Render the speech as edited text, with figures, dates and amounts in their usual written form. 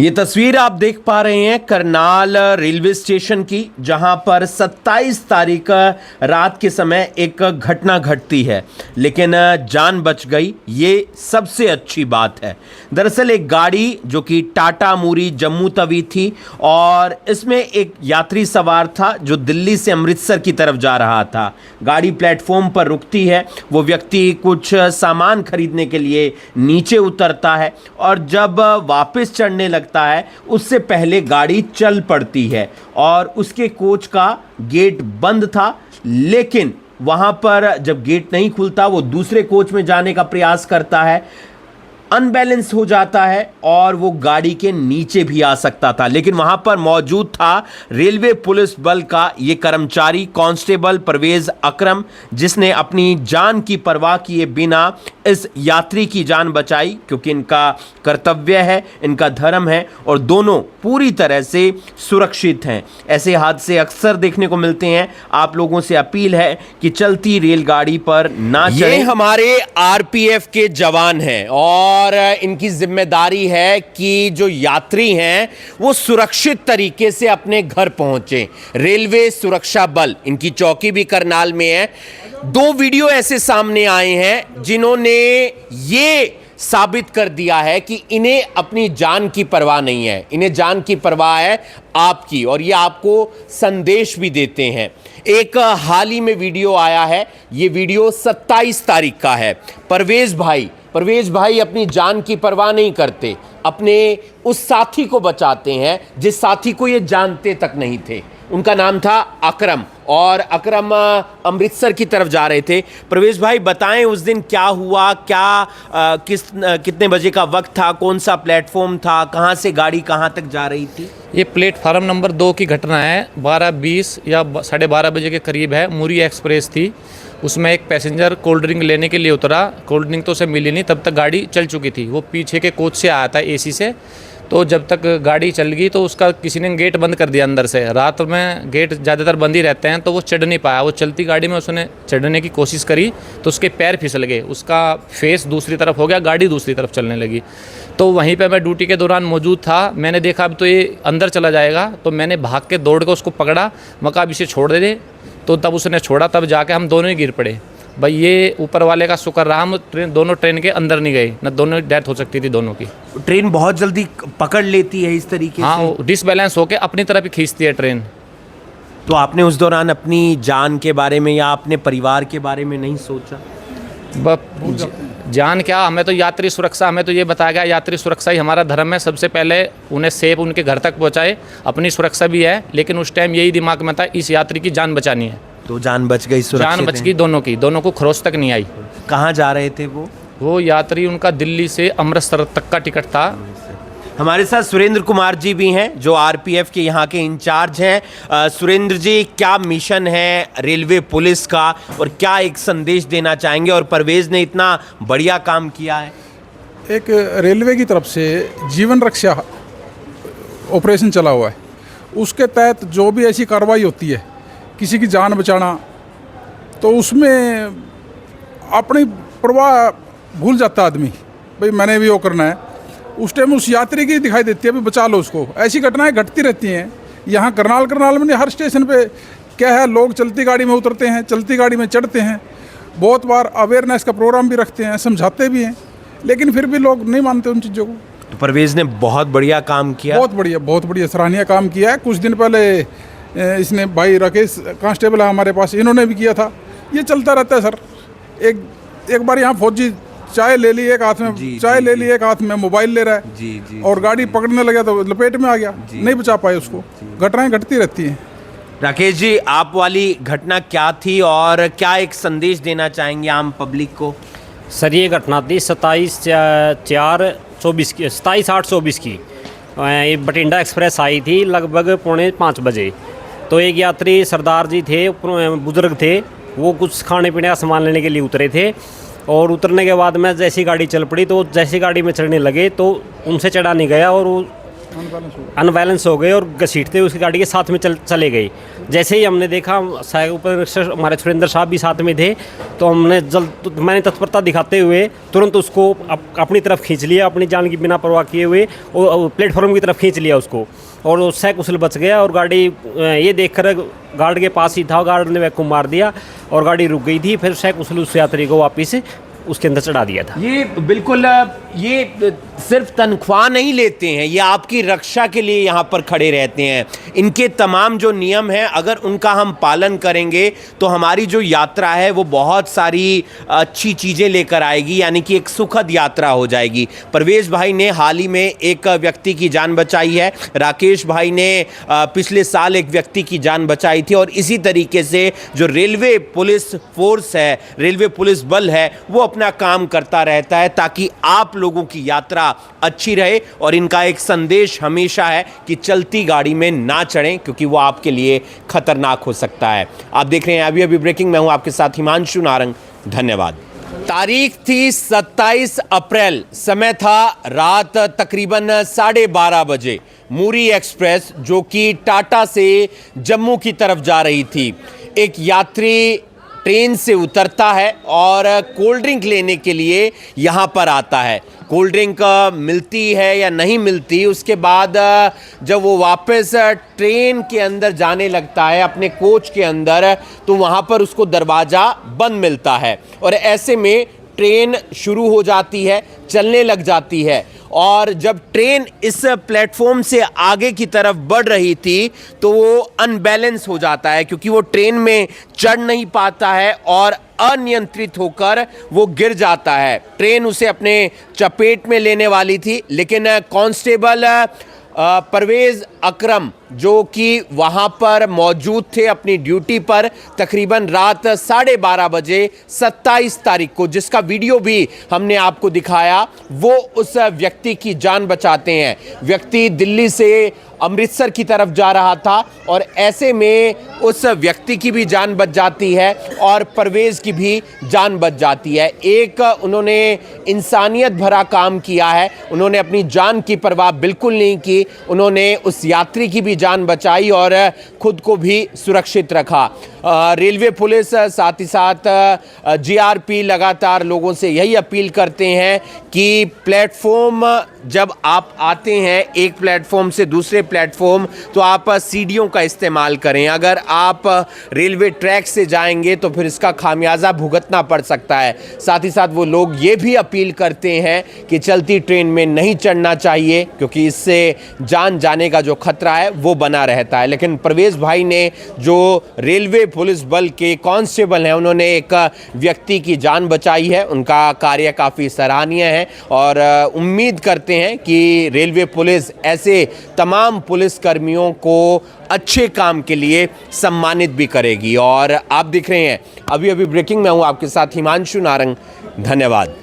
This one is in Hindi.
ये तस्वीर आप देख पा रहे हैं करनाल रेलवे स्टेशन की, जहां पर 27 तारीख रात के समय एक घटना घटती है, लेकिन जान बच गई। ये सबसे अच्छी बात है। दरअसल एक गाड़ी जो कि टाटा मूरी जम्मू तवी थी और इसमें एक यात्री सवार था जो दिल्ली से अमृतसर की तरफ जा रहा था। गाड़ी प्लेटफॉर्म पर रुकती है, वो व्यक्ति कुछ सामान खरीदने के लिए नीचे उतरता है और जब वापस चढ़ने लगता है उससे पहले गाड़ी चल पड़ती है और उसके कोच का गेट बंद था। लेकिन वहां पर जब गेट नहीं खुलता वो दूसरे कोच में जाने का प्रयास करता है, अनबैलेंस हो जाता है और वो गाड़ी के नीचे भी आ सकता था। लेकिन वहां पर मौजूद था रेलवे पुलिस बल का ये कर्मचारी कांस्टेबल परवेज अकरम, जिसने अपनी जान की परवाह किए बिना इस यात्री की जान बचाई, क्योंकि इनका कर्तव्य है, इनका धर्म है और दोनों पूरी तरह से सुरक्षित हैं। ऐसे हादसे अक्सर देखने को मिलते हैं। आप लोगों से अपील है कि चलती रेलगाड़ी पर ना चलें। ये हमारे आरपीएफ के जवान हैं और इनकी जिम्मेदारी है कि जो यात्री हैं वो सुरक्षित तरीके से अपने घर पहुंचे। रेलवे सुरक्षा बल, इनकी चौकी भी करनाल में है। दो वीडियो ऐसे सामने आए हैं जिन्होंने ये साबित कर दिया है कि इन्हें अपनी जान की परवाह नहीं है, इन्हें जान की परवाह है आपकी, और ये आपको संदेश भी देते हैं। एक हाल ही में वीडियो आया है, ये वीडियो 27 तारीख का है। परवेज भाई अपनी जान की परवाह नहीं करते, अपने उस साथी को बचाते हैं जिस साथी को ये जानते तक नहीं थे। उनका नाम था अकरम और अकरम अमृतसर की तरफ जा रहे थे। परवेज भाई बताएं उस दिन क्या हुआ, कितने बजे का वक्त था, कौन सा प्लेटफॉर्म था, कहां से गाड़ी कहां तक जा रही थी? ये प्लेटफार्म नंबर 2 की घटना है। 12:20 या 12:30 बजे के करीब है। मूरी एक्सप्रेस थी, उसमें एक पैसेंजर कोल्ड ड्रिंक लेने के लिए उतरा। कोल्ड ड्रिंक तो उसे मिली नहीं, तब तक गाड़ी चल चुकी थी। वो पीछे के कोच से आया था, एसी से। तो जब तक गाड़ी चल गई तो उसका किसी ने गेट बंद कर दिया अंदर से। रात में गेट ज़्यादातर बंद ही रहते हैं, तो वो चढ़ नहीं पाया। वो चलती गाड़ी में उसने चढ़ने की कोशिश करी तो उसके पैर फिसल गए, उसका फेस दूसरी तरफ हो गया, गाड़ी दूसरी तरफ चलने लगी। तो वहीं पे मैं ड्यूटी के दौरान मौजूद था। मैंने देखा अब तो ये अंदर चला जाएगा, तो मैंने भाग के दौड़ कर उसको पकड़ा। मैं कहा अब इसे छोड़ दे। तो तब उसने छोड़ा, तब जाके हम दोनों ही गिर पड़े। भाई ये ऊपर वाले का शुक्र रहा, हम दोनों ट्रेन के अंदर नहीं गए, न दोनों डेथ हो सकती थी दोनों की। ट्रेन बहुत जल्दी पकड़ लेती है इस तरीके से। हाँ, डिसबैलेंस होके अपनी तरफ ही खींचती है ट्रेन। तो आपने उस दौरान अपनी जान के बारे में या अपने परिवार के बारे में नहीं सोचा? जान क्या, हमें तो यात्री सुरक्षा, हमें तो ये बताया गया यात्री सुरक्षा ही हमारा धर्म है। सबसे पहले उन्हें सेफ उनके घर तक पहुँचाए, अपनी सुरक्षा भी है। लेकिन उस टाइम यही दिमाग में था, इस यात्री की जान बचानी है। तो जान बच गई, जान बच गई दोनों की, दोनों को खरोच तक नहीं आई। कहाँ जा रहे थे वो यात्री, उनका दिल्ली से अमृतसर तक का टिकट था। हमारे साथ सुरेंद्र कुमार जी भी हैं जो आरपीएफ के यहाँ के इंचार्ज हैं। सुरेंद्र जी, क्या मिशन है रेलवे पुलिस का और क्या एक संदेश देना चाहेंगे? और परवेज ने इतना बढ़िया काम किया है। एक रेलवे की तरफ से जीवन रक्षा ऑपरेशन चला हुआ है, उसके तहत जो भी ऐसी कार्रवाई होती है, किसी की जान बचाना, तो उसमें अपनी परवाह भूल जाता आदमी, भाई मैंने भी वो करना है। उस टाइम उस यात्री की दिखाई देती है, भाई बचा लो उसको। ऐसी घटनाएं घटती रहती हैं यहाँ करनाल में नहीं, हर स्टेशन पे क्या है, लोग चलती गाड़ी में उतरते हैं, चलती गाड़ी में चढ़ते हैं। बहुत बार अवेयरनेस का प्रोग्राम भी रखते हैं, समझाते भी हैं, लेकिन फिर भी लोग नहीं मानते उन चीज़ों को। तो परवेज ने बहुत बढ़िया काम किया, बहुत बढ़िया सराहनीय काम किया है। कुछ दिन पहले इसने भाई राकेश कांस्टेबल है हमारे पास, इन्होंने भी किया था। ये चलता रहता है सर। एक बार यहाँ फौजी चाय ले ली एक हाथ में, चाय ले ली एक हाथ में, मोबाइल ले रहा है और गाड़ी पकड़ने लगा तो लपेट में आ गया, नहीं बचा पाए उसको। घटनाएं घटती रहती हैं। राकेश जी, आप वाली घटना क्या थी और क्या एक संदेश देना चाहेंगे आम पब्लिक को? सर ये घटना थी 27/4/24 की, 27/8/24 की। ये बठिंडा एक्सप्रेस आई थी लगभग 4:45 बजे। तो एक यात्री सरदार जी थे, बुजुर्ग थे, वो कुछ खाने पीने का सामान लेने के लिए उतरे थे और उतरने के बाद में जैसी गाड़ी चल पड़ी तो जैसी गाड़ी में चढ़ने लगे तो उनसे चढ़ा नहीं गया और वो अनबैलेंस हो गए और घसीटते हुए उसकी गाड़ी के साथ में चले गए। जैसे ही हमने देखा, ऊपर हमारे सुरेंद्र साहब भी साथ में थे, तो मैंने तत्परता दिखाते हुए तुरंत उसको अपनी तरफ खींच लिया, अपनी जान की बिना परवाह किए हुए और प्लेटफॉर्म की तरफ खींच लिया उसको, और सैकुशल बच गया। और गाड़ी ये देखकर गार्ड के पास ही था, गार्ड ने वैक्यूम मार दिया और गाड़ी रुक गई थी। फिर सैकुशल उस यात्री को वापस उसके अंदर चढ़ा दिया था। ये बिल्कुल, ये सिर्फ तनख्वाह नहीं लेते हैं, ये आपकी रक्षा के लिए यहाँ पर खड़े रहते हैं। इनके तमाम जो नियम हैं, अगर उनका हम पालन करेंगे तो हमारी जो यात्रा है वो बहुत सारी अच्छी चीज़ें लेकर आएगी, यानी कि एक सुखद यात्रा हो जाएगी। परवेज भाई ने हाल ही में एक व्यक्ति की जान बचाई है, राकेश भाई ने पिछले साल एक व्यक्ति की जान बचाई थी, और इसी तरीके से जो रेलवे पुलिस फोर्स है, रेलवे पुलिस बल है, वो अपना काम करता रहता है ताकि आप लोगों की यात्रा अच्छी रहे। और इनका एक संदेश हमेशा है कि चलती गाड़ी में ना चढ़ें, क्योंकि वो आपके लिए खतरनाक हो सकता है। आप देख रहे हैं अभी अभी ब्रेकिंग, मैं हूं आपके साथ हिमांशु नारंग। धन्यवाद। तारीख थी 27 अप्रैल, समय था रात तकरीबन 12:30 बजे। मुरी एक्सप्रेस जो कि टाटा से जम्मू की तरफ जा रही थी, एक यात्री ट्रेन से उतरता है और कोल्ड ड्रिंक लेने के लिए यहाँ पर आता है। कोल्ड ड्रिंक मिलती है या नहीं मिलती, उसके बाद जब वो वापस ट्रेन के अंदर जाने लगता है, अपने कोच के अंदर, तो वहाँ पर उसको दरवाज़ा बंद मिलता है और ऐसे में ट्रेन शुरू हो जाती है, चलने लग जाती है। और जब ट्रेन इस प्लेटफॉर्म से आगे की तरफ बढ़ रही थी तो वो अनबैलेंस हो जाता है, क्योंकि वो ट्रेन में चढ़ नहीं पाता है और अनियंत्रित होकर वो गिर जाता है। ट्रेन उसे अपने चपेट में लेने वाली थी, लेकिन कांस्टेबल परवेज़ अकरम जो कि वहाँ पर मौजूद थे अपनी ड्यूटी पर, तकरीबन रात 12:30 बजे 27 तारीख को, जिसका वीडियो भी हमने आपको दिखाया, वो उस व्यक्ति की जान बचाते हैं। व्यक्ति दिल्ली से अमृतसर की तरफ जा रहा था और ऐसे में उस व्यक्ति की भी जान बच जाती है और परवेज़ की भी जान बच जाती है। एक उन्होंने इंसानियत भरा काम किया है, उन्होंने अपनी जान की परवाह बिल्कुल नहीं की, उन्होंने उस यात्री की भी जान बचाई और खुद को भी सुरक्षित रखा। रेलवे पुलिस साथ ही साथ जीआरपी लगातार लोगों से यही अपील करते हैं कि प्लेटफॉर्म जब आप आते हैं एक प्लेटफॉर्म से दूसरे प्लेटफॉर्म, तो आप सीढ़ियों का इस्तेमाल करें। अगर आप रेलवे ट्रैक से जाएंगे तो फिर इसका खामियाजा भुगतना पड़ सकता है। साथ ही साथ वो लोग ये भी अपील करते हैं कि चलती ट्रेन में नहीं चढ़ना चाहिए, क्योंकि इससे जान जाने का जो खतरा है वो बना रहता है। लेकिन परवेज़ भाई ने, जो रेलवे पुलिस बल के कांस्टेबल हैं, उन्होंने एक व्यक्ति की जान बचाई है। उनका कार्य काफ़ी सराहनीय है और उम्मीद करते हैं कि रेलवे पुलिस ऐसे तमाम पुलिस कर्मियों को अच्छे काम के लिए सम्मानित भी करेगी। और आप दिख रहे हैं अभी अभी ब्रेकिंग में हूं आपके साथ हिमांशु नारंग। धन्यवाद।